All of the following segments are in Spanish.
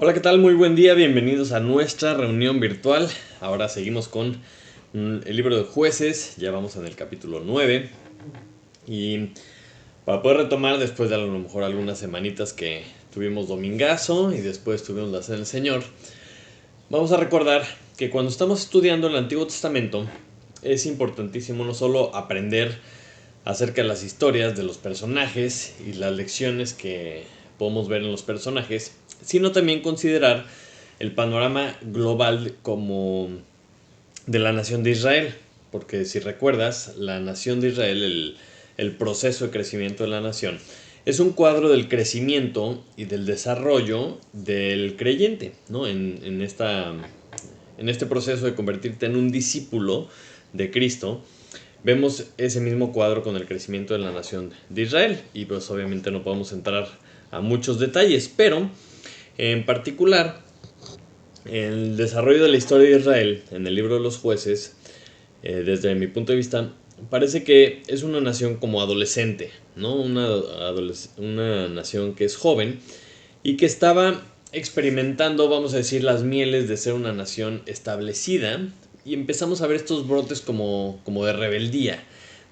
Hola, ¿qué tal? Muy buen día, bienvenidos a nuestra reunión virtual. Ahora seguimos con el libro de Jueces, ya vamos en el capítulo 9 y para poder retomar después de a lo mejor algunas semanitas que tuvimos domingazo y después tuvimos la cena del Señor, vamos a recordar que cuando estamos estudiando el Antiguo Testamento es importantísimo no solo aprender acerca de las historias de los personajes y las lecciones que podemos ver en los personajes, sino también considerar el panorama global como de la nación de Israel. Porque si recuerdas, la nación de Israel, el proceso de crecimiento de la nación, es un cuadro del crecimiento y del desarrollo del creyente, ¿no? En este proceso de convertirte en un discípulo de Cristo, vemos ese mismo cuadro con el crecimiento de la nación de Israel. Y pues obviamente no podemos entrar a muchos detalles, pero en particular el desarrollo de la historia de Israel en el libro de los jueces, desde mi punto de vista, parece que es una nación como adolescente, ¿no? Una nación que es joven y que estaba experimentando, vamos a decir, las mieles de ser una nación establecida, y empezamos a ver estos brotes como de rebeldía,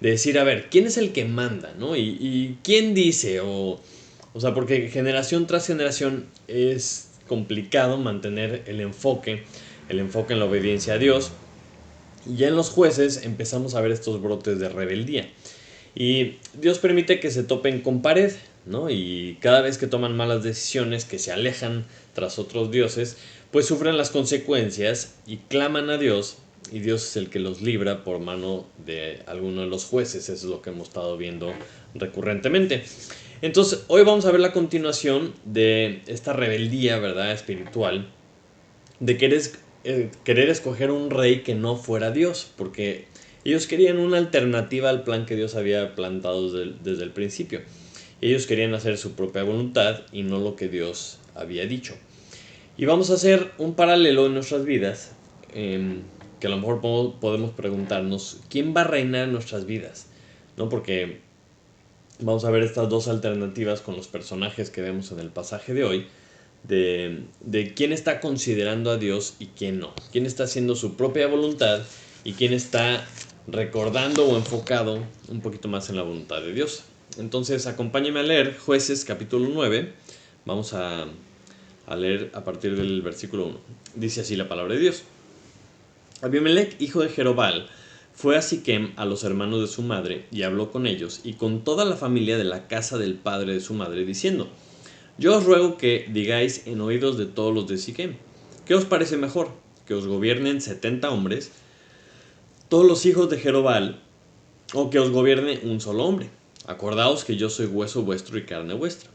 de decir, a ver, ¿quién es el que manda? ¿No? Y quién dice, o sea, porque generación tras generación es complicado mantener el enfoque en la obediencia a Dios, y ya en los jueces empezamos a ver estos brotes de rebeldía. Y Dios permite que se topen con pared, ¿no? Y cada vez que toman malas decisiones, que se alejan tras otros dioses, pues sufren las consecuencias y claman a Dios, y Dios es el que los libra por mano de alguno de los jueces. Eso es lo que hemos estado viendo recurrentemente. Entonces, hoy vamos a ver la continuación de esta rebeldía, ¿verdad?, espiritual, de querer escoger un rey que no fuera Dios, porque ellos querían una alternativa al plan que Dios había plantado desde el principio. Ellos querían hacer su propia voluntad y no lo que Dios había dicho. Y vamos a hacer un paralelo en nuestras vidas, que a lo mejor podemos preguntarnos, ¿quién va a reinar en nuestras vidas? ¿No? Porque vamos a ver estas dos alternativas con los personajes que vemos en el pasaje de hoy, de quién está considerando a Dios y quién no, quién está haciendo su propia voluntad y quién está recordando o enfocado un poquito más en la voluntad de Dios. Entonces acompáñenme a leer Jueces capítulo 9, vamos a leer a partir del versículo 1. Dice así la palabra de Dios. Abimelech, hijo de Jerobal, fue a Siquem a los hermanos de su madre y habló con ellos y con toda la familia de la casa del padre de su madre, diciendo: Yo os ruego que digáis en oídos de todos los de Siquem, ¿qué os parece mejor? ¿Que os gobiernen 70 hombres, todos los hijos de Jerobal, o que os gobierne un solo hombre? Acordaos que yo soy hueso vuestro y carne vuestra.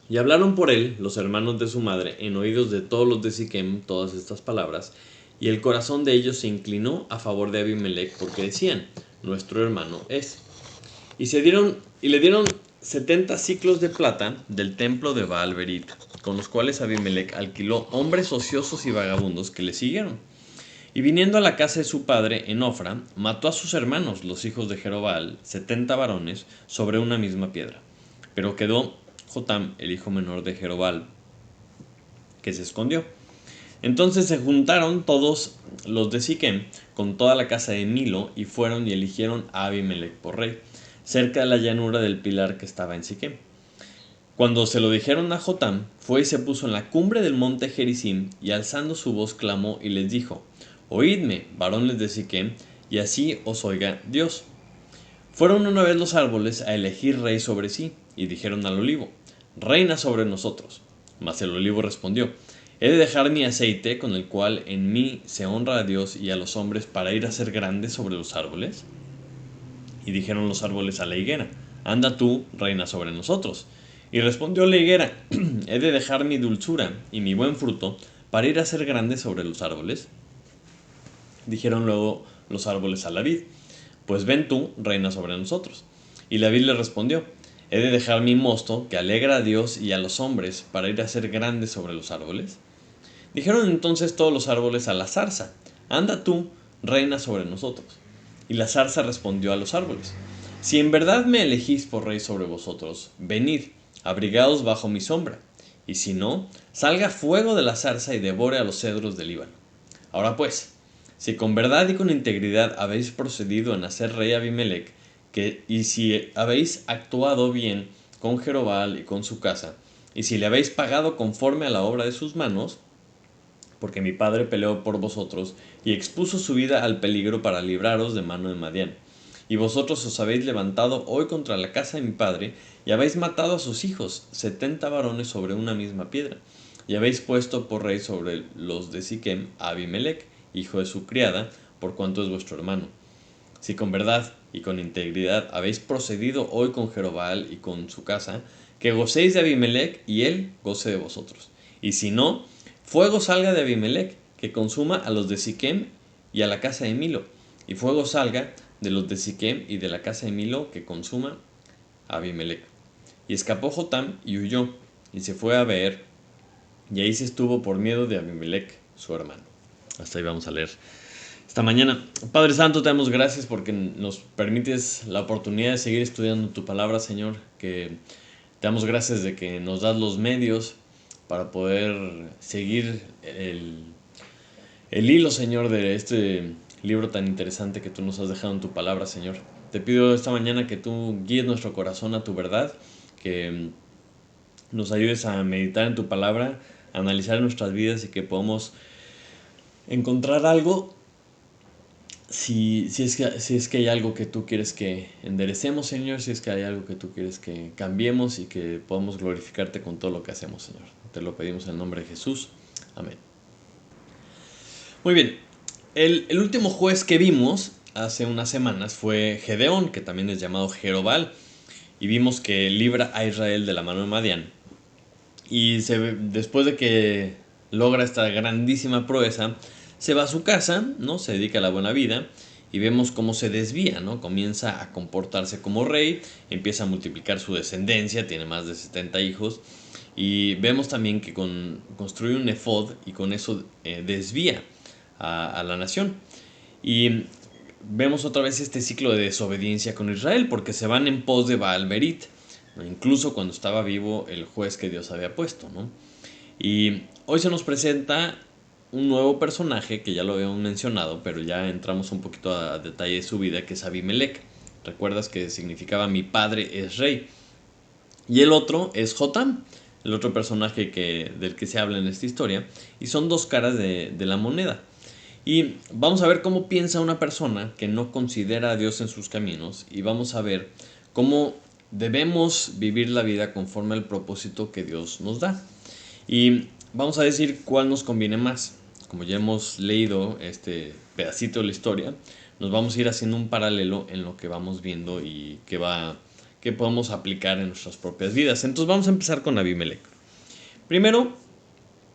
Y hablaron por él los hermanos de su madre en oídos de todos los de Siquem todas estas palabras, y el corazón de ellos se inclinó a favor de Abimelech, porque decían: nuestro hermano es. Y le dieron 70 ciclos de plata del templo de Baal-Berit, con los cuales Abimelech alquiló hombres ociosos y vagabundos que le siguieron. Y viniendo a la casa de su padre en Ofra, mató a sus hermanos, los hijos de Jerobal, 70 varones, sobre una misma piedra. Pero quedó Jotam, el hijo menor de Jerobal, que se escondió. Entonces se juntaron todos los de Siquem con toda la casa de Milo y fueron y eligieron a Abimelech por rey, cerca de la llanura del pilar que estaba en Siquem. Cuando se lo dijeron a Jotam, fue y se puso en la cumbre del monte Gerizim y alzando su voz clamó y les dijo: Oídme, varones de Siquem, y así os oiga Dios. Fueron una vez los árboles a elegir rey sobre sí, y dijeron al olivo: Reina sobre nosotros. Mas el olivo respondió: ¿He de dejar mi aceite, con el cual en mí se honra a Dios y a los hombres, para ir a ser grande sobre los árboles? Y dijeron los árboles a la higuera: Anda tú, reina sobre nosotros. Y respondió la higuera: ¿He de dejar mi dulzura y mi buen fruto, para ir a ser grande sobre los árboles? Dijeron luego los árboles a la vid: Pues ven tú, reina sobre nosotros. Y la vid le respondió: ¿He de dejar mi mosto, que alegra a Dios y a los hombres, para ir a ser grande sobre los árboles? Dijeron entonces todos los árboles a la zarza: Anda tú, reina sobre nosotros. Y la zarza respondió a los árboles: Si en verdad me elegís por rey sobre vosotros, venid, abrigaos bajo mi sombra. y si no, salga fuego de la zarza y devore a los cedros del Líbano. Ahora pues, si con verdad y con integridad habéis procedido en hacer rey a Abimelech, y si habéis actuado bien con Jerobal y con su casa, y si le habéis pagado conforme a la obra de sus manos, porque mi padre peleó por vosotros y expuso su vida al peligro para libraros de mano de Madián. Y vosotros os habéis levantado hoy contra la casa de mi padre, y habéis matado a sus hijos, 70 varones sobre una misma piedra, y habéis puesto por rey sobre los de Siquem a Abimelech, hijo de su criada, por cuanto es vuestro hermano. Si con verdad y con integridad habéis procedido hoy con Jerobal y con su casa, que gocéis de Abimelech y él goce de vosotros. Y si no, fuego salga de Abimelech, que consuma a los de Siquem y a la casa de Milo. Y fuego salga de los de Siquem y de la casa de Milo, que consuma a Abimelech. Y escapó Jotam y huyó, y se fue a Beer, y ahí se estuvo por miedo de Abimelech, su hermano. Hasta ahí vamos a leer esta mañana. Padre Santo, te damos gracias porque nos permites la oportunidad de seguir estudiando tu palabra, Señor. Que te damos gracias de que nos das los medios para poder seguir el hilo, Señor, de este libro tan interesante que tú nos has dejado en tu palabra, Señor. Te pido esta mañana que tú guíes nuestro corazón a tu verdad, que nos ayudes a meditar en tu palabra, a analizar nuestras vidas y que podamos encontrar algo. Si es que hay algo que tú quieres que enderecemos, Señor, si es que hay algo que tú quieres que cambiemos y que podamos glorificarte con todo lo que hacemos, Señor. Te lo pedimos en el nombre de Jesús. Amén. Muy bien. El último juez que vimos hace unas semanas fue Gedeón, que también es llamado Jerobal, y vimos que libra a Israel de la mano de Madián. Y después de que logra esta grandísima proeza, se va a su casa, ¿no? Se dedica a la buena vida y vemos cómo se desvía, ¿no? Comienza a comportarse como rey, empieza a multiplicar su descendencia, tiene más de 70 hijos y vemos también que construye un efod y con eso desvía a la nación. Y vemos otra vez este ciclo de desobediencia con Israel porque se van en pos de Baal-Berit, ¿no? Incluso cuando estaba vivo el juez que Dios había puesto, ¿no? Y hoy se nos presenta un nuevo personaje que ya lo habíamos mencionado, pero ya entramos un poquito a detalle de su vida, que es Abimelech. Recuerdas que significaba mi padre es rey. Y el otro es Jotam, el otro personaje del que se habla en esta historia, y son dos caras de la moneda. Y vamos a ver cómo piensa una persona que no considera a Dios en sus caminos, y vamos a ver cómo debemos vivir la vida conforme al propósito que Dios nos da. Y vamos a decir cuál nos conviene más. Como ya hemos leído este pedacito de la historia, nos vamos a ir haciendo un paralelo en lo que vamos viendo y que podemos aplicar en nuestras propias vidas. Entonces vamos a empezar con Abimelech. Primero,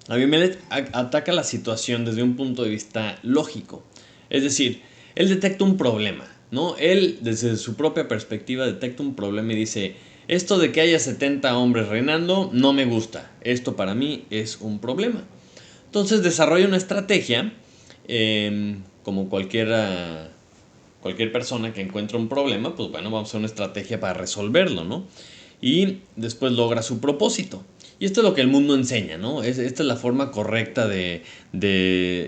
Abimelech ataca la situación desde un punto de vista lógico. Es decir, él detecta un problema, ¿no? Él, desde su propia perspectiva, detecta un problema y dice: esto de que haya 70 hombres reinando no me gusta. Esto para mí es un problema. Entonces desarrolla una estrategia, como cualquier persona que encuentra un problema, pues bueno, vamos a hacer una estrategia para resolverlo, ¿no? Y después logra su propósito. Y esto es lo que el mundo enseña, ¿no? Esta es la forma correcta de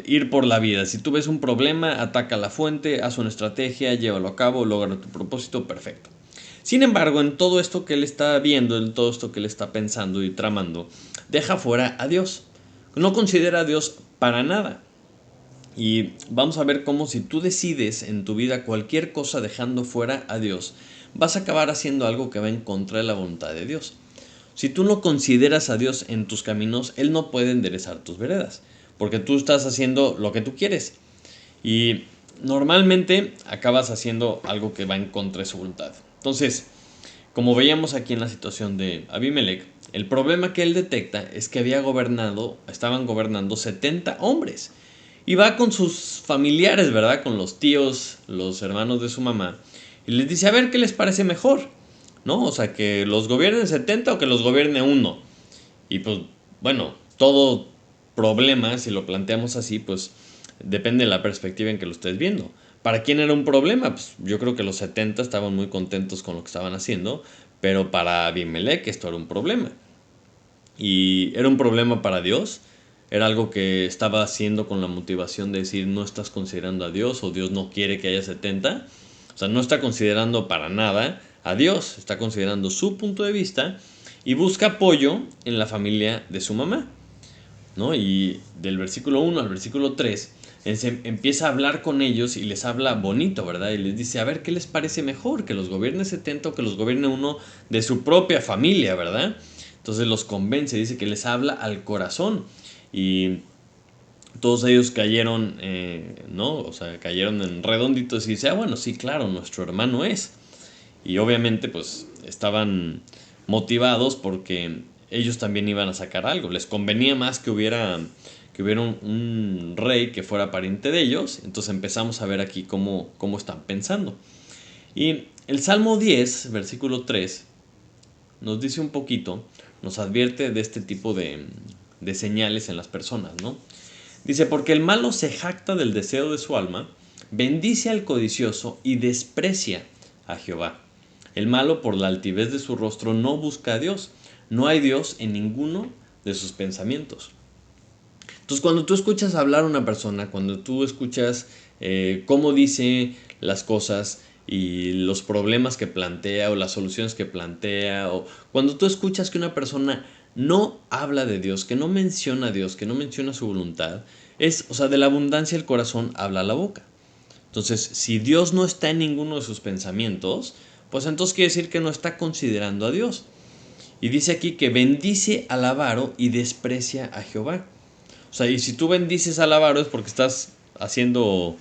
ir por la vida. Si tú ves un problema, ataca la fuente, haz una estrategia, llévalo a cabo, logra tu propósito, perfecto. Sin embargo, en todo esto que él está viendo, en todo esto que él está pensando y tramando, deja fuera a Dios. No considera a Dios para nada. Y vamos a ver cómo si tú decides en tu vida cualquier cosa dejando fuera a Dios, vas a acabar haciendo algo que va en contra de la voluntad de Dios. Si tú no consideras a Dios en tus caminos, Él no puede enderezar tus veredas, porque tú estás haciendo lo que tú quieres. Y normalmente acabas haciendo algo que va en contra de su voluntad. Entonces, como veíamos aquí en la situación de Abimelech, el problema que él detecta es que estaban gobernando 70 hombres. Y va con sus familiares, ¿verdad? Con los tíos, los hermanos de su mamá. Y les dice: a ver, ¿qué les parece mejor? ¿No? O sea, que los gobiernen 70 o que los gobierne uno. Y pues, bueno, todo problema, si lo planteamos así, pues depende de la perspectiva en que lo estés viendo. ¿Para quién era un problema? Pues yo creo que los 70 estaban muy contentos con lo que estaban haciendo, pero para Abimelech esto era un problema. y era un problema para Dios. Era algo que estaba haciendo con la motivación de decir no estás considerando a Dios o Dios no quiere que haya 70. O sea, no está considerando para nada a Dios, está considerando su punto de vista y busca apoyo en la familia de su mamá, ¿no? Y del versículo 1 al versículo 3 empieza a hablar con ellos y les habla bonito, ¿verdad? Y les dice, a ver, ¿qué les parece mejor? ¿Que los gobierne 70 o que los gobierne uno de su propia familia, ¿verdad? Entonces los convence, dice que les habla al corazón. Y todos ellos cayeron, ¿no? O sea, cayeron en redonditos y dice, bueno, sí, claro, nuestro hermano es. Y obviamente, pues, estaban motivados porque ellos también iban a sacar algo. Les convenía más que hubiera un rey que fuera pariente de ellos. Entonces empezamos a ver aquí cómo están pensando. Y el Salmo 10, versículo 3, nos dice un poquito, nos advierte de este tipo de señales en las personas, ¿no? Dice, porque el malo se jacta del deseo de su alma, bendice al codicioso y desprecia a Jehová. El malo por la altivez de su rostro no busca a Dios, no hay Dios en ninguno de sus pensamientos. Entonces cuando tú escuchas hablar a una persona, cuando tú escuchas cómo dice las cosas y los problemas que plantea o las soluciones que plantea, o cuando tú escuchas que una persona no habla de Dios, que no menciona a Dios, que no menciona su voluntad, o sea, de la abundancia del corazón habla la boca. Entonces, si Dios no está en ninguno de sus pensamientos, pues entonces quiere decir que no está considerando a Dios. Y dice aquí que bendice al avaro y desprecia a Jehová. O sea, y si tú bendices al avaro es porque estás haciendo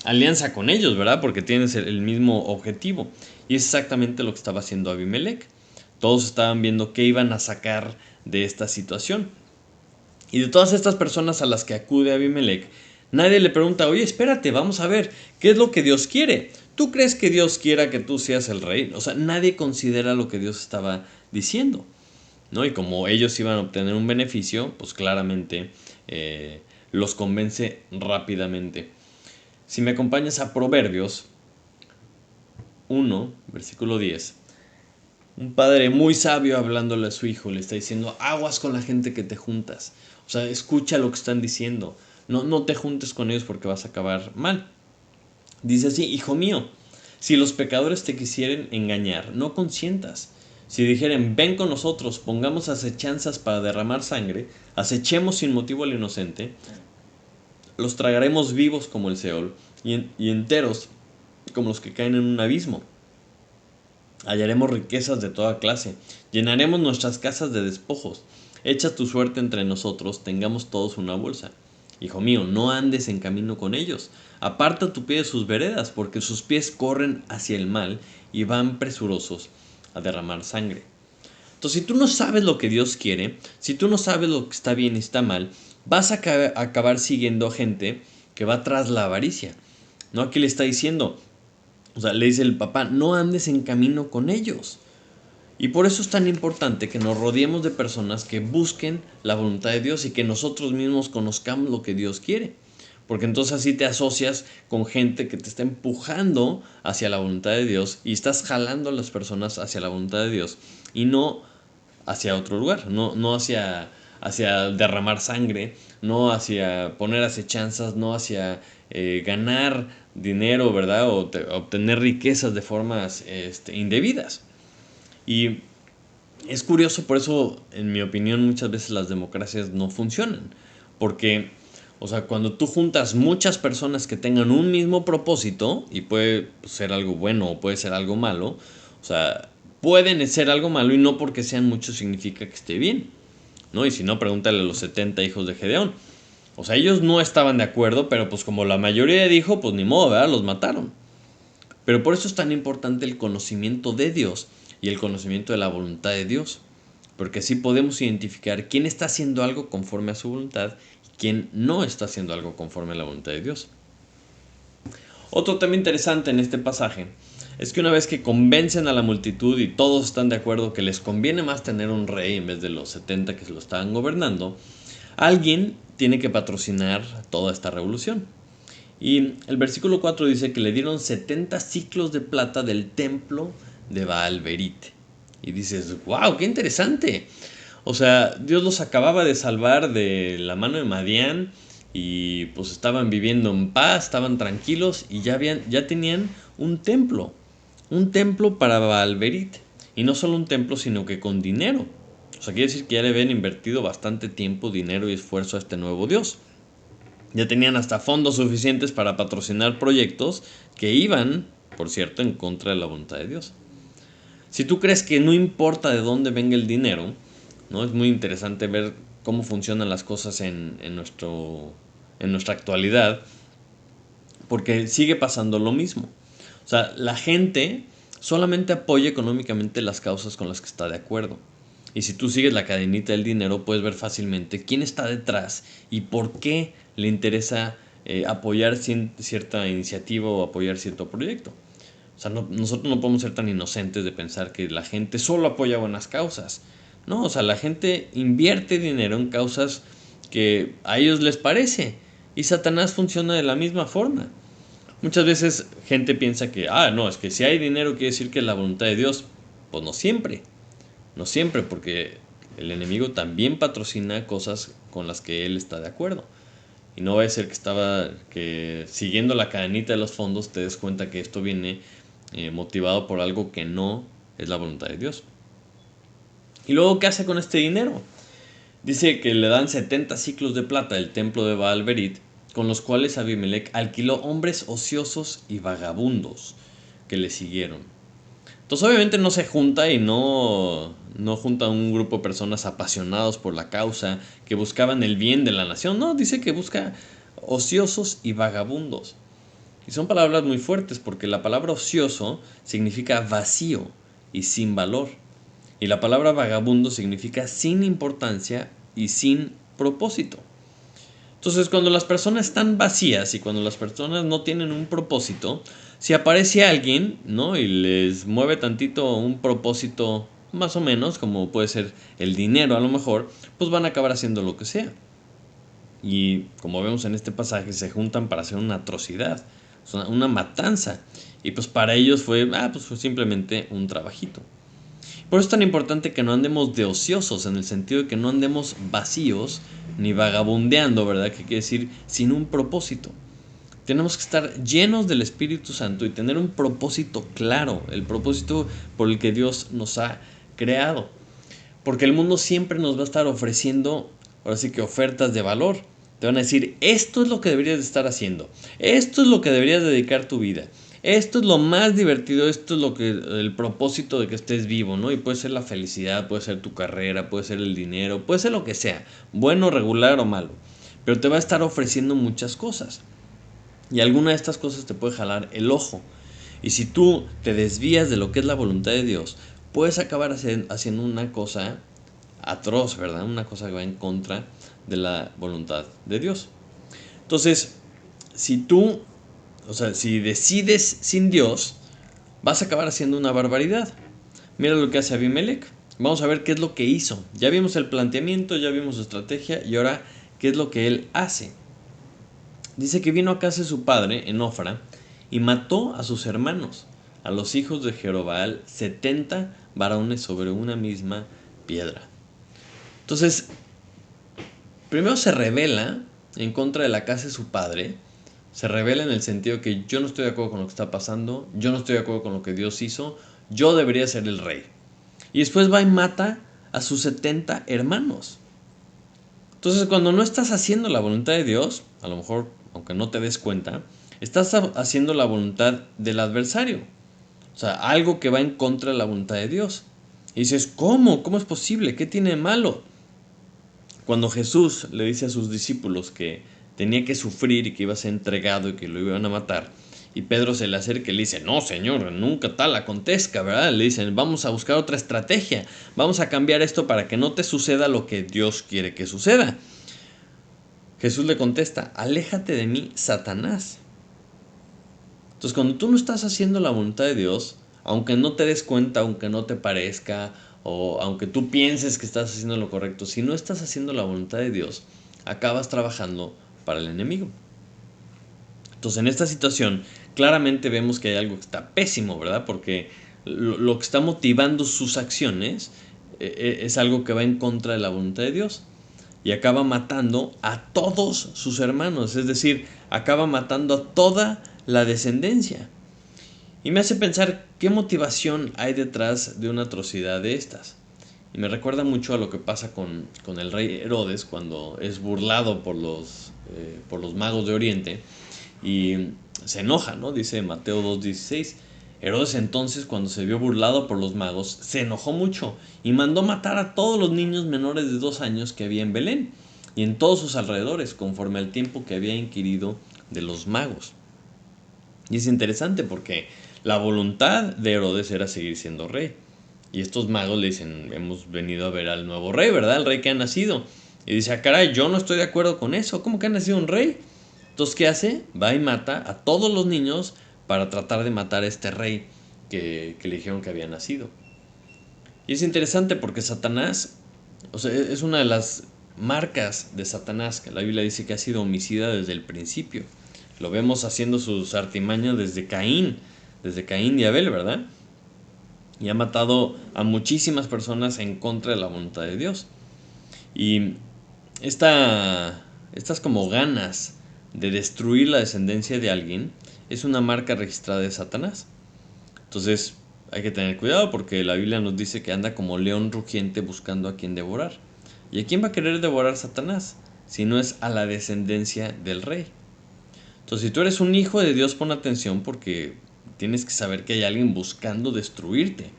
alianza con ellos, ¿verdad? Porque tienes el mismo objetivo. Y es exactamente lo que estaba haciendo Abimelech. Todos estaban viendo qué iban a sacar de esta situación. Y de todas estas personas a las que acude Abimelech, nadie le pregunta, oye, espérate, vamos a ver, ¿qué es lo que Dios quiere? ¿Tú crees que Dios quiera que tú seas el rey? O sea, nadie considera lo que Dios estaba diciendo, ¿no? Y como ellos iban a obtener un beneficio, pues claramente los convence rápidamente. Si me acompañas a Proverbios 1, versículo 10, un padre muy sabio hablándole a su hijo le está diciendo, aguas con la gente que te juntas. O sea, escucha lo que están diciendo. No te juntes con ellos porque vas a acabar mal. Dice así, hijo mío, si los pecadores te quisieren engañar, no consientas. Si dijeren, ven con nosotros, pongamos acechanzas para derramar sangre, acechemos sin motivo al inocente, los tragaremos vivos como el Seol y enteros como los que caen en un abismo. Hallaremos riquezas de toda clase, llenaremos nuestras casas de despojos. Echa tu suerte entre nosotros, tengamos todos una bolsa. Hijo mío, no andes en camino con ellos. Aparta tu pie de sus veredas, porque sus pies corren hacia el mal y van presurosos a derramar sangre. Entonces, si tú no sabes lo que Dios quiere, si tú no sabes lo que está bien y está mal, vas a acabar siguiendo a gente que va tras la avaricia. ¿No? Aquí le está diciendo, o sea, le dice el papá, no andes en camino con ellos. Y por eso es tan importante que nos rodeemos de personas que busquen la voluntad de Dios y que nosotros mismos conozcamos lo que Dios quiere. Porque entonces así te asocias con gente que te está empujando hacia la voluntad de Dios y estás jalando a las personas hacia la voluntad de Dios y no hacia otro lugar, no hacia derramar sangre, no hacia poner acechanzas, no hacia ganar dinero, ¿verdad? O obtener riquezas de formas indebidas. Y es curioso, por eso, en mi opinión, muchas veces las democracias no funcionan. Porque, o sea, cuando tú juntas muchas personas que tengan un mismo propósito, y puede ser algo bueno o puede ser algo malo, o sea, pueden ser algo malo y no porque sean muchos significa que esté bien, ¿no? Y si no, pregúntale a los 70 hijos de Gedeón. O sea, ellos no estaban de acuerdo, pero pues como la mayoría dijo, pues ni modo, ¿verdad? Los mataron. Pero por eso es tan importante el conocimiento de Dios y el conocimiento de la voluntad de Dios. Porque así podemos identificar quién está haciendo algo conforme a su voluntad y quién no está haciendo algo conforme a la voluntad de Dios. Otro tema interesante en este pasaje es que una vez que convencen a la multitud y todos están de acuerdo que les conviene más tener un rey en vez de los 70 que se lo estaban gobernando, alguien tiene que patrocinar toda esta revolución. Y el versículo 4 dice que le dieron 70 ciclos de plata del templo de Baal Berit. Y dices, wow, qué interesante. O sea, Dios los acababa de salvar de la mano de Madián y pues estaban viviendo en paz, estaban tranquilos y ya tenían un templo para Baalberit. Y no solo un templo, sino que con dinero. O sea, quiere decir que ya le habían invertido bastante tiempo, dinero y esfuerzo a este nuevo Dios. Ya tenían hasta fondos suficientes para patrocinar proyectos que iban, por cierto, en contra de la voluntad de Dios. Si tú crees que no importa de dónde venga el dinero, ¿no? Es muy interesante ver cómo funcionan las cosas en nuestra actualidad, porque sigue pasando lo mismo. O sea, la gente solamente apoya económicamente las causas con las que está de acuerdo. Y si tú sigues la cadenita del dinero, puedes ver fácilmente quién está detrás y por qué le interesa apoyar cierta iniciativa o apoyar cierto proyecto. O sea, nosotros no podemos ser tan inocentes de pensar que la gente solo apoya buenas causas. No, o sea, la gente invierte dinero en causas que a ellos les parece. Y Satanás funciona de la misma forma. Muchas veces gente piensa que, no, es que si hay dinero quiere decir que es la voluntad de Dios. Pues no siempre. No siempre, porque el enemigo también patrocina cosas con las que él está de acuerdo. Y no va a ser que siguiendo la cadenita de los fondos te des cuenta que esto viene motivado por algo que no es la voluntad de Dios. Y luego, ¿qué hace con este dinero? Dice que le dan 70 ciclos de plata del templo de Baalberit, con los cuales Abimelech alquiló hombres ociosos y vagabundos que le siguieron. Entonces obviamente no se junta y no junta un grupo de personas apasionados por la causa que buscaban el bien de la nación. No, dice que busca ociosos y vagabundos. Y son palabras muy fuertes porque la palabra ocioso significa vacío y sin valor. Y la palabra vagabundo significa sin importancia y sin propósito. Entonces, cuando las personas están vacías y cuando las personas no tienen un propósito, si aparece alguien, ¿no? Y les mueve tantito un propósito más o menos, como puede ser el dinero a lo mejor, pues van a acabar haciendo lo que sea. Y como vemos en este pasaje, se juntan para hacer una atrocidad, una matanza. Y pues para ellos pues fue simplemente un trabajito. Por eso es tan importante que no andemos de ociosos, en el sentido de que no andemos vacíos ni vagabundeando, ¿verdad? Que quiere decir sin un propósito. Tenemos que estar llenos del Espíritu Santo y tener un propósito claro, el propósito por el que Dios nos ha creado. Porque el mundo siempre nos va a estar ofreciendo, ahora sí que ofertas de valor. Te van a decir, esto es lo que deberías de estar haciendo, esto es lo que deberías dedicar tu vida. Esto es lo más divertido, esto es el propósito de que estés vivo, ¿no? Y puede ser la felicidad, puede ser tu carrera, puede ser el dinero, puede ser lo que sea, bueno, regular o malo. Pero te va a estar ofreciendo muchas cosas. Y alguna de estas cosas te puede jalar el ojo. Y si tú te desvías de lo que es la voluntad de Dios, puedes acabar haciendo una cosa atroz, ¿verdad? Una cosa que va en contra de la voluntad de Dios. Entonces, si decides sin Dios, vas a acabar haciendo una barbaridad. Mira lo que hace Abimelech. Vamos a ver qué es lo que hizo. Ya vimos el planteamiento, ya vimos su estrategia y ahora qué es lo que él hace. Dice que vino a casa de su padre en Ofra y mató a sus hermanos, a los hijos de Jerobaal, 70 varones sobre una misma piedra. Entonces, primero se rebela en contra de la casa de su padre. Se revela en el sentido que yo no estoy de acuerdo con lo que está pasando, yo no estoy de acuerdo con lo que Dios hizo, yo debería ser el rey. Y después va y mata a sus 70 hermanos. Entonces, cuando no estás haciendo la voluntad de Dios, a lo mejor, aunque no te des cuenta, estás haciendo la voluntad del adversario. O sea, algo que va en contra de la voluntad de Dios. Y dices, ¿cómo? ¿Cómo es posible? ¿Qué tiene de malo? Cuando Jesús le dice a sus discípulos que tenía que sufrir y que iba a ser entregado y que lo iban a matar, y Pedro se le acerca y le dice, no señor, nunca tal acontezca, ¿verdad? Le dicen, vamos a buscar otra estrategia, vamos a cambiar esto para que no te suceda lo que Dios quiere que suceda. Jesús le contesta, aléjate de mí, Satanás. Entonces, cuando tú no estás haciendo la voluntad de Dios, aunque no te des cuenta, aunque no te parezca, o aunque tú pienses que estás haciendo lo correcto, si no estás haciendo la voluntad de Dios, acabas trabajando para el enemigo. Entonces, en esta situación, claramente vemos que hay algo que está pésimo, ¿verdad? Porque lo que está motivando sus acciones es algo que va en contra de la voluntad de Dios. Y acaba matando a todos sus hermanos, es decir, acaba matando a toda la descendencia. Y me hace pensar qué motivación hay detrás de una atrocidad de estas. Y me recuerda mucho a lo que pasa con el rey Herodes cuando es burlado por los magos de Oriente y se enoja, ¿no? Dice Mateo 2:16. Herodes entonces, cuando se vio burlado por los magos, se enojó mucho y mandó matar a todos los niños menores de 2 años que había en Belén y en todos sus alrededores, conforme al tiempo que había inquirido de los magos. Y es interesante porque la voluntad de Herodes era seguir siendo rey. Y estos magos le dicen, hemos venido a ver al nuevo rey, ¿verdad? El rey que ha nacido. Y dice, caray, yo no estoy de acuerdo con eso. ¿Cómo que ha nacido un rey? Entonces, ¿qué hace? Va y mata a todos los niños para tratar de matar a este rey que le dijeron que había nacido. Y es interesante porque Satanás, o sea, es una de las marcas de Satanás, que la Biblia dice que ha sido homicida desde el principio. Lo vemos haciendo sus artimañas desde Caín y Abel, ¿verdad? Y ha matado a muchísimas personas en contra de la voluntad de Dios. Y estas como ganas de destruir la descendencia de alguien es una marca registrada de Satanás. Entonces hay que tener cuidado porque la Biblia nos dice que anda como león rugiente buscando a quien devorar. ¿Y a quién va a querer devorar Satanás? Si no es a la descendencia del rey. Entonces, si tú eres un hijo de Dios, pon atención porque tienes que saber que hay alguien buscando destruirte.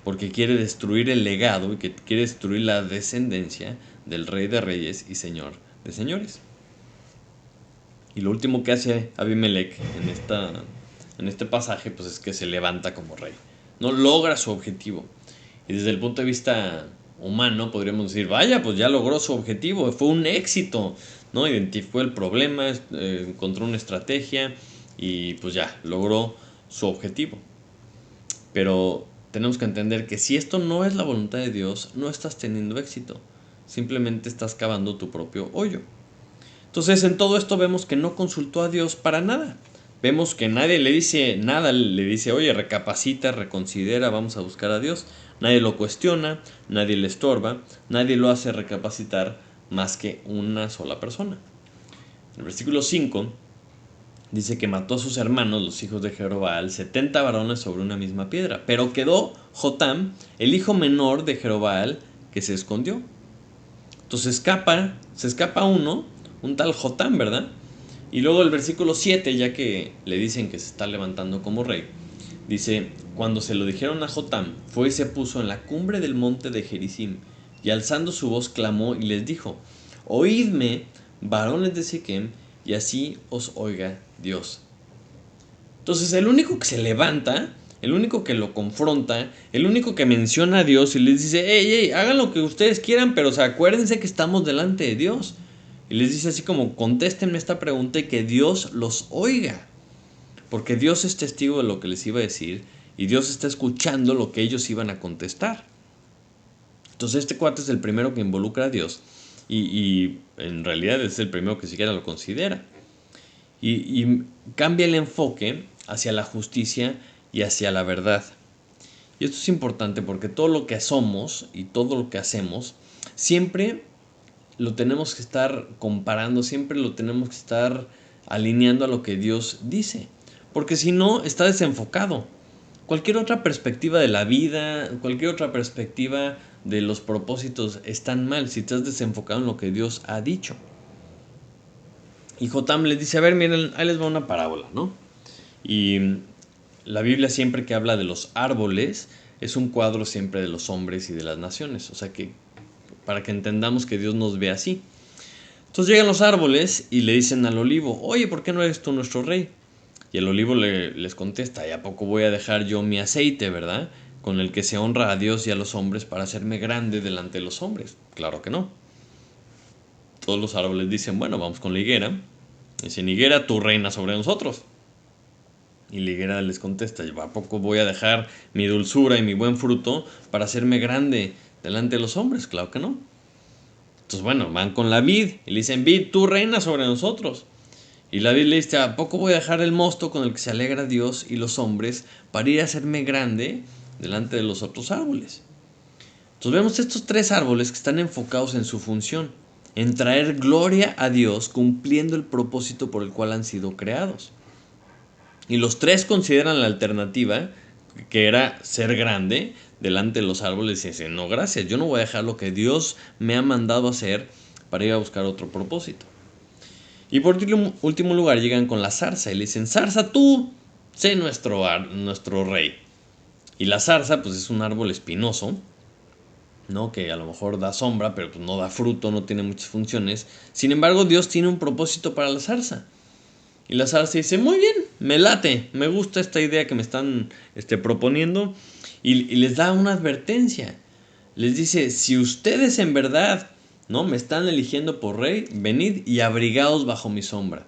Porque quiere destruir el legado y que quiere destruir la descendencia del Rey de Reyes y Señor de Señores. Y lo último que hace Abimelech en este pasaje pues es que se levanta como rey. No logra su objetivo. Y desde el punto de vista humano podríamos decir, vaya, pues ya logró su objetivo, fue un éxito, ¿no? Identificó el problema, encontró una estrategia y pues ya, logró su objetivo. Pero tenemos que entender que si esto no es la voluntad de Dios, no estás teniendo éxito. Simplemente estás cavando tu propio hoyo. Entonces en todo esto vemos que no consultó a Dios para nada. Vemos que nadie le dice nada, le dice, oye, recapacita, reconsidera, vamos a buscar a Dios. Nadie lo cuestiona, nadie le estorba, nadie lo hace recapacitar más que una sola persona. En el versículo 5 dice que mató a sus hermanos, los hijos de Jerobaal, 70 varones sobre una misma piedra. Pero quedó Jotam, el hijo menor de Jerobaal, que se escondió. Entonces se escapa uno, un tal Jotam, ¿verdad? Y luego el versículo 7, ya que le dicen que se está levantando como rey, dice, cuando se lo dijeron a Jotam, fue y se puso en la cumbre del monte de Gerizim, y alzando su voz clamó y les dijo, oídme, varones de Siquem, y así os oiga Dios. Entonces el único que se levanta, el único que lo confronta, el único que menciona a Dios y les dice, hey, hagan lo que ustedes quieran, pero acuérdense que estamos delante de Dios. Y les dice así como, contéstenme esta pregunta y que Dios los oiga. Porque Dios es testigo de lo que les iba a decir y Dios está escuchando lo que ellos iban a contestar. Entonces este cuate es el primero que involucra a Dios y en realidad es el primero que siquiera lo considera. Y cambia el enfoque hacia la justicia y hacia la verdad. Y esto es importante porque todo lo que somos y todo lo que hacemos siempre lo tenemos que estar comparando, siempre lo tenemos que estar alineando a lo que Dios dice. Porque si no, está desenfocado. Cualquier otra perspectiva de la vida, cualquier otra perspectiva de los propósitos están mal si estás desenfocado en lo que Dios ha dicho. Y Jotam les dice, a ver, miren, ahí les va una parábola, ¿no? Y la Biblia siempre que habla de los árboles es un cuadro siempre de los hombres y de las naciones. O sea que para que entendamos que Dios nos ve así. Entonces llegan los árboles y le dicen al olivo, oye, ¿por qué no eres tú nuestro rey? Y el olivo les contesta, ¿y a poco voy a dejar yo mi aceite, verdad? Con el que se honra a Dios y a los hombres para hacerme grande delante de los hombres. Claro que no. Todos los árboles dicen, bueno, vamos con la higuera. Dicen, higuera, tú reinas sobre nosotros. Y la higuera les contesta, ¿a poco voy a dejar mi dulzura y mi buen fruto para hacerme grande delante de los hombres? Claro que no. Entonces, bueno, van con la vid y le dicen, vid, tú reinas sobre nosotros. Y la vid le dice, ¿a poco voy a dejar el mosto con el que se alegra Dios y los hombres para ir a hacerme grande delante de los otros árboles? Entonces vemos estos tres árboles que están enfocados en su función, en traer gloria a Dios cumpliendo el propósito por el cual han sido creados. Y los tres consideran la alternativa, que era ser grande, delante de los árboles y dicen, no, gracias, yo no voy a dejar lo que Dios me ha mandado hacer para ir a buscar otro propósito. Y por último lugar llegan con la zarza y le dicen, zarza tú, sé nuestro rey. Y la zarza pues es un árbol espinoso, ¿no? Que a lo mejor da sombra, pero pues no da fruto, no tiene muchas funciones. Sin embargo, Dios tiene un propósito para la zarza. Y la zarza dice, muy bien, me late, me gusta esta idea que me están proponiendo. Y les da una advertencia. Les dice, si ustedes en verdad, ¿no?, me están eligiendo por rey, venid y abrigaos bajo mi sombra.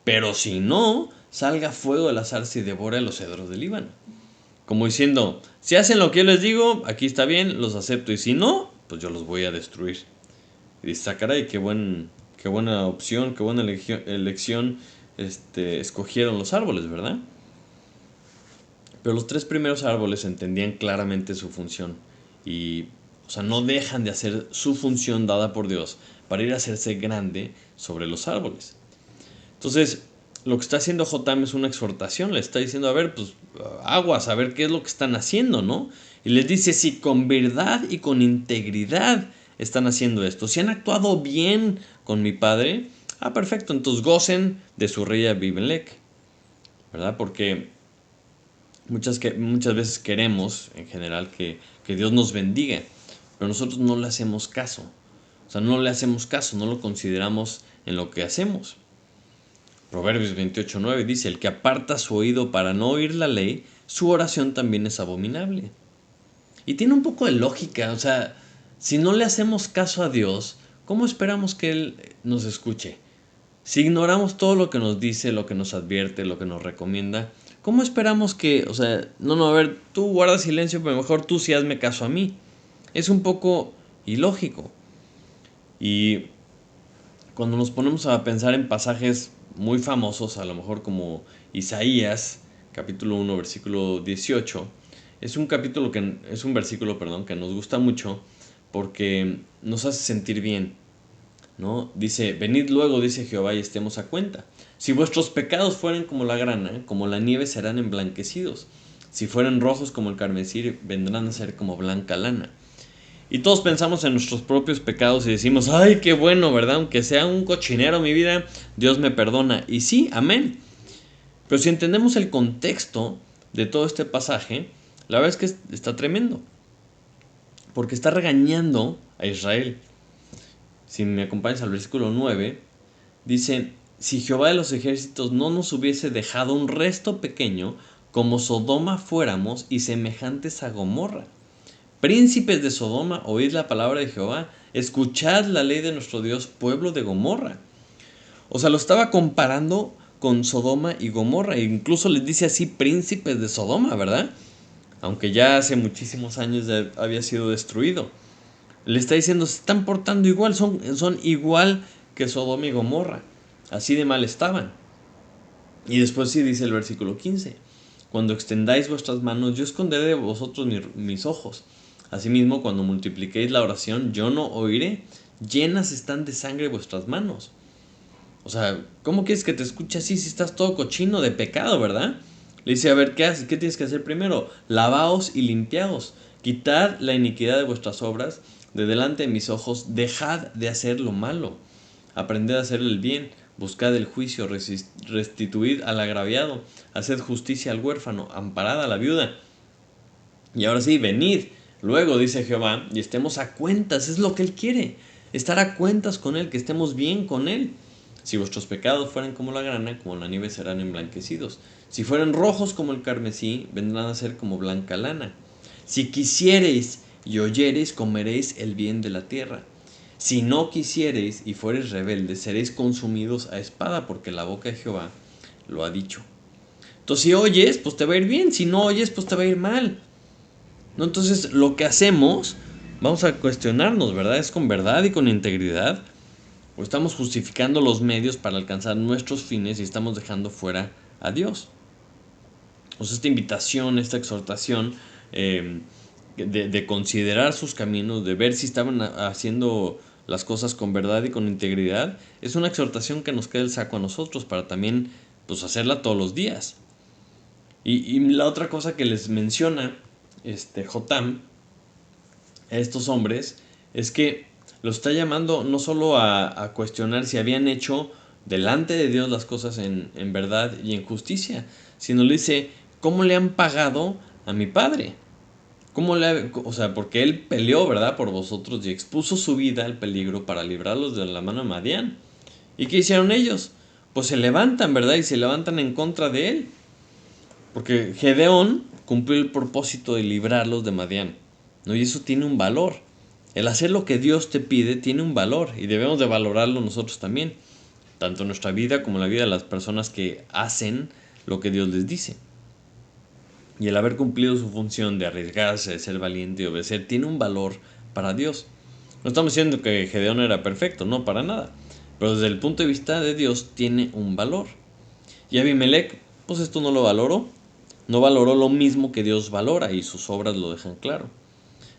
Pero si no, salga fuego de la zarza y devora los cedros del Líbano. Como diciendo, si hacen lo que yo les digo, aquí está bien, los acepto. Y si no, pues yo los voy a destruir. Y dice, ah, caray, qué buena opción, qué buena elección escogieron los árboles, ¿verdad? Pero los tres primeros árboles entendían claramente su función. Y, o sea, no dejan de hacer su función dada por Dios para ir a hacerse grande sobre los árboles. Entonces, lo que está haciendo Jotam es una exhortación. Le está diciendo, a ver, pues aguas, a ver qué es lo que están haciendo, ¿no? Y les dice, si con verdad y con integridad están haciendo esto, si han actuado bien con mi padre, perfecto, entonces gocen de su rey Abimelech, ¿verdad? Porque muchas veces queremos, en general, que Dios nos bendiga, pero nosotros no le hacemos caso. O sea, no le hacemos caso, no lo consideramos en lo que hacemos. Proverbios 28:9 dice, el que aparta su oído para no oír la ley, su oración también es abominable. Y tiene un poco de lógica, o sea, si no le hacemos caso a Dios, ¿cómo esperamos que Él nos escuche? Si ignoramos todo lo que nos dice, lo que nos advierte, lo que nos recomienda, ¿cómo esperamos que, o sea, no, a ver, tú guarda silencio, pero mejor tú sí hazme caso a mí? Es un poco ilógico. Y cuando nos ponemos a pensar en pasajes muy famosos, a lo mejor como Isaías, capítulo 1, versículo 18, es un versículo, que nos gusta mucho porque nos hace sentir bien, ¿no? Dice, venid luego, dice Jehová, y estemos a cuenta. Si vuestros pecados fueren como la grana, como la nieve serán emblanquecidos. Si fueren rojos como el carmesí, vendrán a ser como blanca lana. Y todos pensamos en nuestros propios pecados y decimos, ay, qué bueno, ¿verdad? Aunque sea un cochinero mi vida, Dios me perdona. Y sí, amén. Pero si entendemos el contexto de todo este pasaje, la verdad es que está tremendo. Porque está regañando a Israel. Si me acompañas al versículo 9, dice, si Jehová de los ejércitos no nos hubiese dejado un resto pequeño, como Sodoma fuéramos y semejantes a Gomorra. Príncipes de Sodoma, oíd la palabra de Jehová, escuchad la ley de nuestro Dios, pueblo de Gomorra. O sea, lo estaba comparando con Sodoma y Gomorra, e incluso les dice así, príncipes de Sodoma, ¿verdad? Aunque ya hace muchísimos años había sido destruido. Le está diciendo, se están portando igual, son igual que Sodoma y Gomorra. Así de mal estaban. Y después sí dice el versículo 15, cuando extendáis vuestras manos, yo esconderé de vosotros mis ojos. Asimismo, cuando multipliquéis la oración, yo no oiré. Llenas están de sangre vuestras manos. O sea, ¿cómo quieres que te escuche así si estás todo cochino de pecado, verdad? Le dice, a ver, ¿qué haces? ¿Qué tienes que hacer primero? Lavaos y limpiaos. Quitad la iniquidad de vuestras obras de delante de mis ojos. Dejad de hacer lo malo. Aprended a hacer el bien. Buscad el juicio. Restituid al agraviado. Haced justicia al huérfano. Amparad a la viuda. Y ahora sí, venid. Luego, dice Jehová, y estemos a cuentas. Es lo que Él quiere. Estar a cuentas con Él, que estemos bien con Él. Si vuestros pecados fueren como la grana, como la nieve serán emblanquecidos. Si fueren rojos como el carmesí, vendrán a ser como blanca lana. Si quisiereis y oyereis, comeréis el bien de la tierra. Si no quisiereis y fuereis rebeldes, seréis consumidos a espada, porque la boca de Jehová lo ha dicho. Entonces, si oyes, pues te va a ir bien. Si no oyes, pues te va a ir mal. ¿No? Entonces, lo que hacemos, vamos a cuestionarnos, ¿verdad? ¿Es con verdad y con integridad? ¿O estamos justificando los medios para alcanzar nuestros fines y estamos dejando fuera a Dios? O sea, esta invitación, esta exhortación, de considerar sus caminos, de ver si estaban haciendo las cosas con verdad y con integridad, es una exhortación que nos queda el saco a nosotros para también pues hacerla todos los días. Y la otra cosa que les menciona Jotam a estos hombres es que los está llamando no solo a cuestionar si habían hecho delante de Dios las cosas en verdad y en justicia, sino le dice, ¿cómo le han pagado a mi padre? O sea, porque él peleó, ¿verdad?, por vosotros y expuso su vida al peligro para librarlos de la mano de Madián. ¿Y qué hicieron ellos? Pues se levantan, ¿verdad? Y se levantan en contra de él. Porque Gedeón cumplió el propósito de librarlos de Madián, ¿no? Y eso tiene un valor. El hacer lo que Dios te pide tiene un valor y debemos de valorarlo nosotros también, tanto en nuestra vida como en la vida de las personas que hacen lo que Dios les dice. Y el haber cumplido su función de arriesgarse, de ser valiente y obedecer, tiene un valor para Dios. No estamos diciendo que Gedeón era perfecto, no, para nada. Pero desde el punto de vista de Dios tiene un valor. Y Abimelech, pues esto no lo valoró. No valoró lo mismo que Dios valora y sus obras lo dejan claro.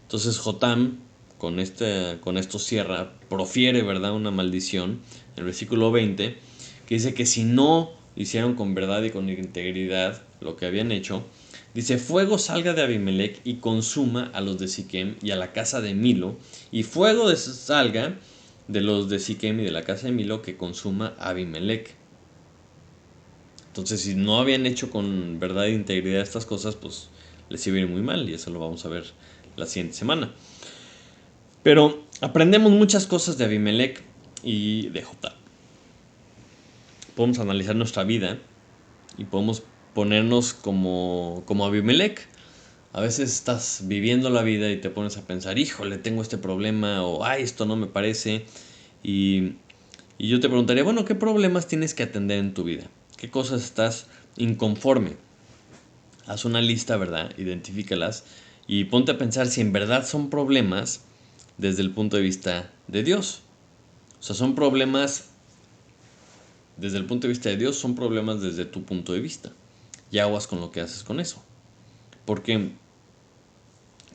Entonces Jotam, con esto cierra, profiere, ¿verdad?, una maldición, en el versículo 20, que dice que si no hicieron con verdad y con integridad lo que habían hecho, dice, fuego salga de Abimelech y consuma a los de Siquem y a la casa de Milo, y fuego salga de los de Siquem y de la casa de Milo que consuma a Abimelech. Entonces, si no habían hecho con verdad e integridad estas cosas, pues les iba a ir muy mal, y eso lo vamos a ver la siguiente semana. Pero aprendemos muchas cosas de Abimelech y de Jotam. Podemos analizar nuestra vida y podemos ponernos como Abimelech. A veces estás viviendo la vida y te pones a pensar, híjole, tengo este problema, o ay, esto no me parece. Y yo te preguntaría, bueno, ¿qué problemas tienes que atender en tu vida? ¿Qué cosas estás inconforme? Haz una lista, ¿verdad? Identifícalas y ponte a pensar si en verdad son problemas desde el punto de vista de Dios. O sea, son problemas desde el punto de vista de Dios, son problemas desde tu punto de vista. Y aguas con lo que haces con eso. Porque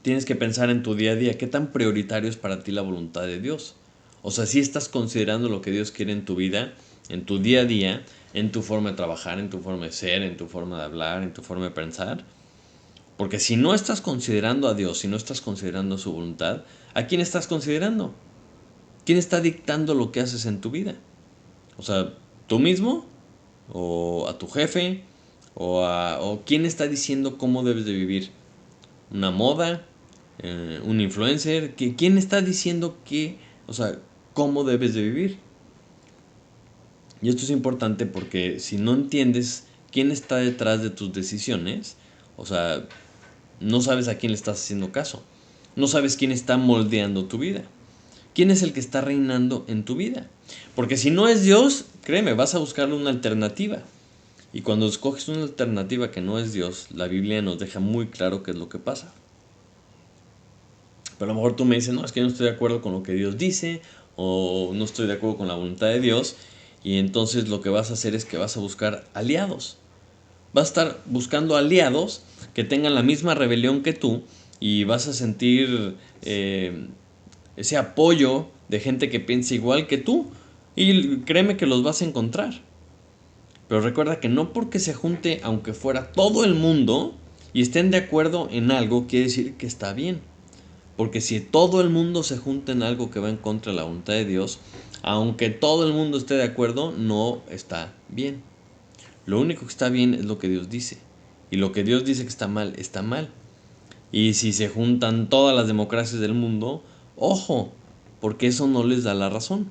tienes que pensar en tu día a día, ¿qué tan prioritario es para ti la voluntad de Dios? O sea, si estás considerando lo que Dios quiere en tu vida, en tu día a día, en tu forma de trabajar, en tu forma de ser, en tu forma de hablar, en tu forma de pensar. Porque si no estás considerando a Dios, si no estás considerando su voluntad, ¿a quién estás considerando? ¿Quién está dictando lo que haces en tu vida? O sea, ¿tú mismo? ¿O a tu jefe? ¿O quién está diciendo cómo debes de vivir? ¿Una moda? ¿Un influencer? ¿Quién está diciendo o sea, cómo debes de vivir? Y esto es importante porque si no entiendes quién está detrás de tus decisiones, o sea, no sabes a quién le estás haciendo caso. No sabes quién está moldeando tu vida. ¿Quién es el que está reinando en tu vida? Porque si no es Dios, créeme, vas a buscarle una alternativa. Y cuando escoges una alternativa que no es Dios, la Biblia nos deja muy claro qué es lo que pasa. Pero a lo mejor tú me dices, no, es que yo no estoy de acuerdo con lo que Dios dice, o no estoy de acuerdo con la voluntad de Dios, y entonces lo que vas a hacer es que vas a buscar aliados. Vas a estar buscando aliados que tengan la misma rebelión que tú, y vas a sentir ese apoyo de gente que piensa igual que tú, y créeme que los vas a encontrar. Pero recuerda que no porque se junte, aunque fuera todo el mundo, y estén de acuerdo en algo, quiere decir que está bien. Porque si todo el mundo se junta en algo que va en contra de la voluntad de Dios, aunque todo el mundo esté de acuerdo, no está bien. Lo único que está bien es lo que Dios dice. Y lo que Dios dice que está mal, está mal. Y si se juntan todas las democracias del mundo, ojo, porque eso no les da la razón.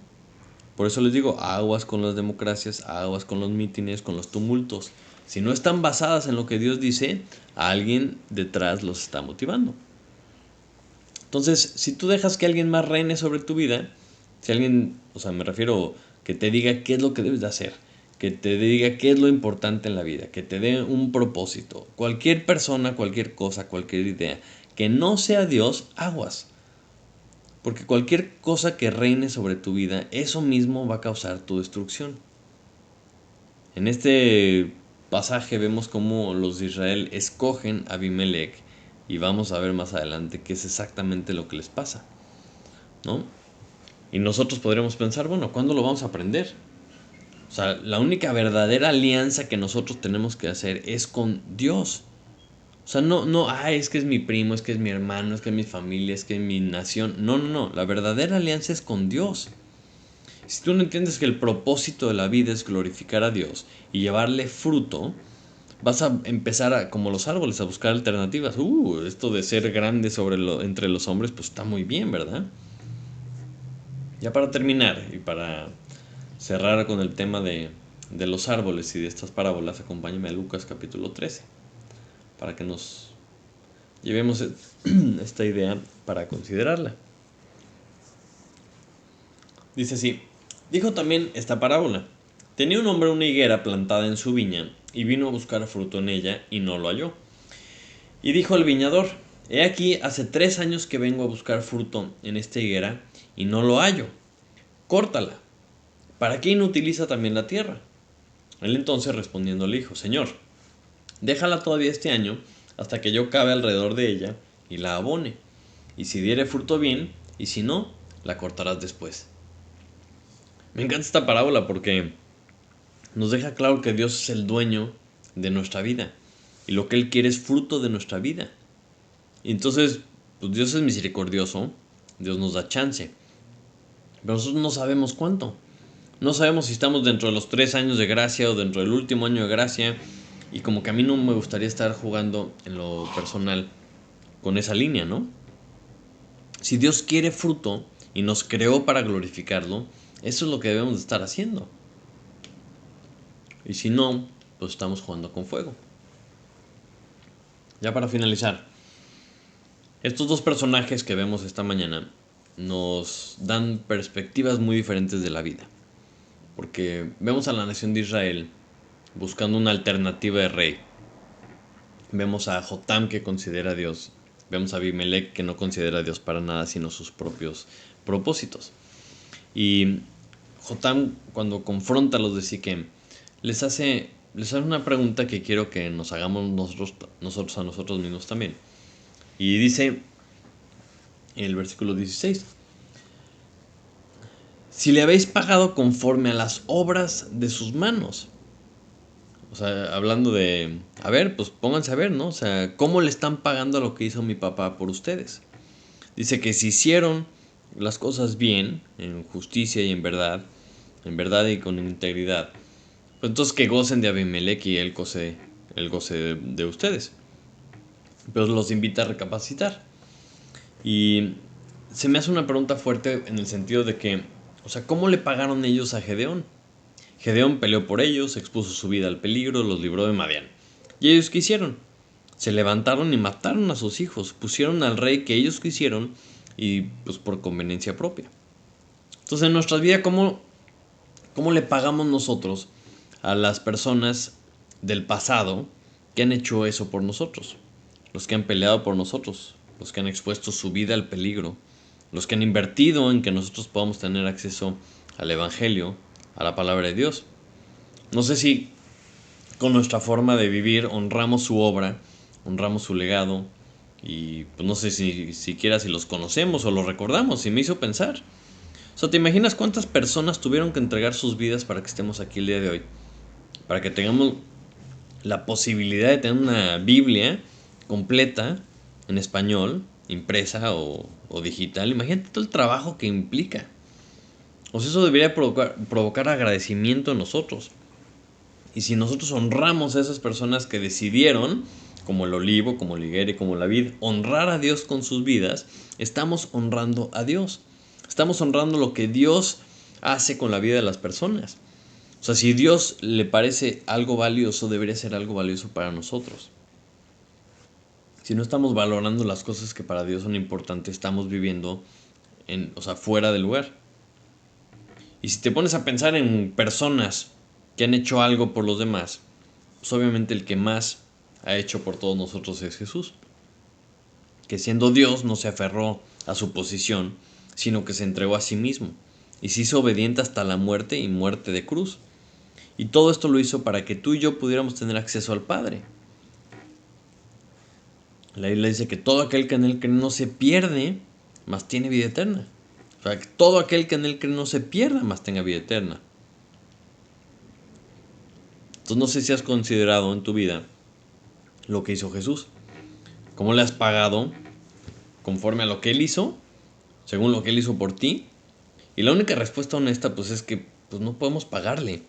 Por eso les digo, aguas con las democracias, aguas con los mítines, con los tumultos. Si no están basadas en lo que Dios dice, alguien detrás los está motivando. Entonces, si tú dejas que alguien más reine sobre tu vida, si alguien, o sea, me refiero que te diga qué es lo que debes de hacer, que te diga qué es lo importante en la vida, que te dé un propósito, cualquier persona, cualquier cosa, cualquier idea, que no sea Dios, aguas. Porque cualquier cosa que reine sobre tu vida, eso mismo va a causar tu destrucción. En este pasaje vemos cómo los de Israel escogen a Abimelech Y vamos a ver más adelante qué es exactamente lo que les pasa, ¿no? Y nosotros podríamos pensar, bueno, ¿cuándo lo vamos a aprender? O sea, la única verdadera alianza que nosotros tenemos que hacer es con Dios. O sea, es que es mi primo, es que es mi hermano, es que es mi familia, es que es mi nación. No. La verdadera alianza es con Dios. Si tú no entiendes que el propósito de la vida es glorificar a Dios y llevarle fruto, vas a empezar como los árboles a buscar alternativas. Esto de ser grande entre los hombres, pues está muy bien, ¿verdad? Ya para terminar y para cerrar con el tema de los árboles y de estas parábolas, acompáñame a Lucas capítulo 13, para que nos llevemos esta idea para considerarla. Dice así, dijo también esta parábola. Tenía un hombre una higuera plantada en su viña, y vino a buscar fruto en ella, y no lo halló. Y dijo al viñador, he aquí, hace 3 años que vengo a buscar fruto en esta higuera, y no lo hallo. Córtala. ¿Para qué inutiliza también la tierra? Él entonces respondiendo le dijo, Señor, déjala todavía este año, hasta que yo cabe alrededor de ella, y la abone. Y si diere fruto bien, y si no, la cortarás después. Me encanta esta parábola porque nos deja claro que Dios es el dueño de nuestra vida y lo que Él quiere es fruto de nuestra vida. Y entonces, pues Dios es misericordioso, Dios nos da chance, pero nosotros no sabemos cuánto. No sabemos si estamos dentro de los 3 años de gracia o dentro del último año de gracia. Y como que a mí no me gustaría estar jugando en lo personal con esa línea, ¿no? Si Dios quiere fruto y nos creó para glorificarlo, eso es lo que debemos de estar haciendo. Y si no, pues estamos jugando con fuego. Ya para finalizar, estos dos personajes que vemos esta mañana nos dan perspectivas muy diferentes de la vida. Porque vemos a la nación de Israel buscando una alternativa de rey. Vemos a Jotam que considera a Dios. Vemos a Abimelech que no considera a Dios para nada sino sus propios propósitos. Y Jotam, cuando confronta a los de Siquem, les hace una pregunta que quiero que nos hagamos nosotros a nosotros mismos también. Y dice en el versículo 16, si le habéis pagado conforme a las obras de sus manos. O sea, hablando de, a ver, pues pónganse a ver, ¿no? O sea, ¿cómo le están pagando a lo que hizo mi papá por ustedes? Dice que si hicieron las cosas bien, en justicia y en verdad y con integridad, pues entonces que gocen de Abimelech y él goce de ustedes. Pero los invita a recapacitar. Y se me hace una pregunta fuerte en el sentido de que, o sea, ¿cómo le pagaron ellos a Gedeón? Gedeón peleó por ellos, expuso su vida al peligro, los libró de Madián. ¿Y ellos qué hicieron? Se levantaron y mataron a sus hijos, pusieron al rey que ellos quisieron y pues por conveniencia propia. Entonces en nuestra vida, ¿cómo le pagamos nosotros a las personas del pasado que han hecho eso por nosotros? Los que han peleado por nosotros, los que han expuesto su vida al peligro, los que han invertido en que nosotros podamos tener acceso al Evangelio, a la palabra de Dios. No sé si con nuestra forma de vivir honramos su obra, honramos su legado y pues no sé si siquiera si los conocemos o los recordamos, y me hizo pensar. O sea, ¿te imaginas cuántas personas tuvieron que entregar sus vidas para que estemos aquí el día de hoy? Para que tengamos la posibilidad de tener una Biblia completa en español, impresa o digital. Imagínate todo el trabajo que implica. O sea, eso debería provocar agradecimiento en nosotros. Y si nosotros honramos a esas personas que decidieron, como el olivo, como la higuera y como la vid, honrar a Dios con sus vidas, estamos honrando a Dios. Estamos honrando lo que Dios hace con la vida de las personas. O sea, si a Dios le parece algo valioso, debería ser algo valioso para nosotros. Si no estamos valorando las cosas que para Dios son importantes, estamos viviendo fuera del lugar. Y si te pones a pensar en personas que han hecho algo por los demás, pues obviamente el que más ha hecho por todos nosotros es Jesús, que siendo Dios no se aferró a su posición, sino que se entregó a sí mismo y se hizo obediente hasta la muerte y muerte de cruz. Y todo esto lo hizo para que tú y yo pudiéramos tener acceso al Padre. La Biblia dice que todo aquel que en él cree no se pierde, mas tiene vida eterna. O sea, que todo aquel que en él cree no se pierda, mas tenga vida eterna. Entonces no sé si has considerado en tu vida lo que hizo Jesús. ¿Cómo le has pagado conforme a lo que él hizo? Según lo que él hizo por ti. Y la única respuesta honesta pues es que pues, no podemos pagarle.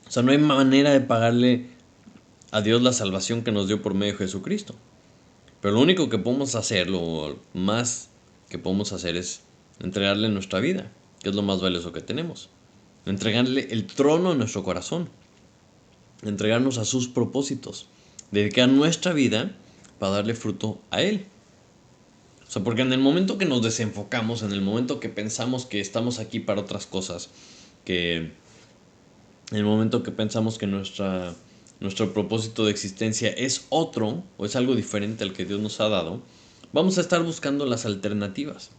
O sea, no hay manera de pagarle a Dios la salvación que nos dio por medio de Jesucristo. Pero lo único que podemos hacer, lo más que podemos hacer es entregarle nuestra vida, que es lo más valioso que tenemos. Entregarle el trono de nuestro corazón. Entregarnos a sus propósitos. Dedicar nuestra vida para darle fruto a Él. O sea, porque en el momento que nos desenfocamos, en el momento que pensamos que estamos aquí para otras cosas, que en el momento que pensamos que nuestro propósito de existencia es otro o es algo diferente al que Dios nos ha dado, vamos a estar buscando las alternativas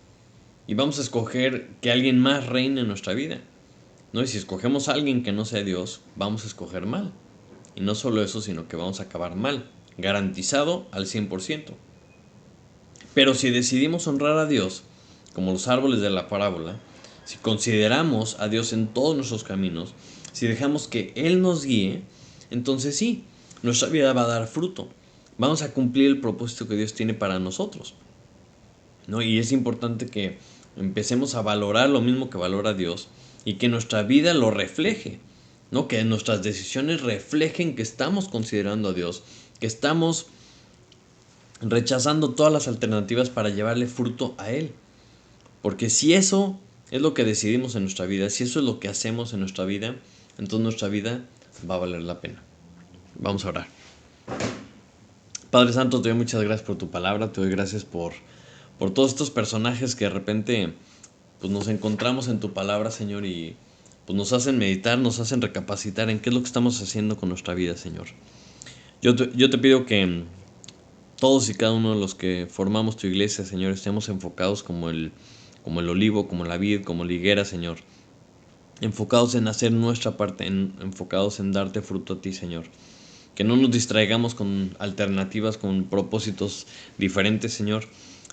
y vamos a escoger que alguien más reine en nuestra vida, ¿no? Y si escogemos a alguien que no sea Dios, vamos a escoger mal. Y no solo eso, sino que vamos a acabar mal, garantizado al 100%. Pero si decidimos honrar a Dios, como los árboles de la parábola, si consideramos a Dios en todos nuestros caminos, si dejamos que Él nos guíe, entonces sí, nuestra vida va a dar fruto. Vamos a cumplir el propósito que Dios tiene para nosotros, ¿no? Y es importante que empecemos a valorar lo mismo que valora Dios y que nuestra vida lo refleje, ¿no? Que nuestras decisiones reflejen que estamos considerando a Dios, que estamos rechazando todas las alternativas para llevarle fruto a Él. Porque si eso es lo que decidimos en nuestra vida, si eso es lo que hacemos en nuestra vida, entonces nuestra vida va a valer la pena. Vamos a orar. Padre Santo, te doy muchas gracias por tu palabra, te doy gracias por todos estos personajes que de repente pues, nos encontramos en tu palabra, Señor, y pues, nos hacen meditar, nos hacen recapacitar en qué es lo que estamos haciendo con nuestra vida, Señor. Yo te pido que todos y cada uno de los que formamos tu iglesia, Señor, estemos enfocados como el olivo, como la vid, como la higuera, Señor. Enfocados en hacer nuestra parte, enfocados en darte fruto a ti, Señor. Que no nos distraigamos con alternativas, con propósitos diferentes, Señor,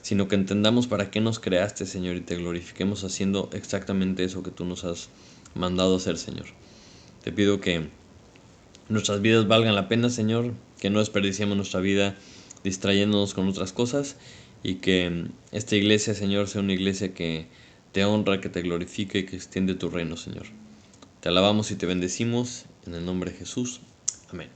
sino que entendamos para qué nos creaste, Señor, y te glorifiquemos haciendo exactamente eso que tú nos has mandado hacer, Señor. Te pido que nuestras vidas valgan la pena, Señor, que no desperdiciemos nuestra vida distrayéndonos con otras cosas y que esta iglesia, Señor, sea una iglesia que te honra, que te glorifique y que extiende tu reino, Señor. Te alabamos y te bendecimos en el nombre de Jesús. Amén.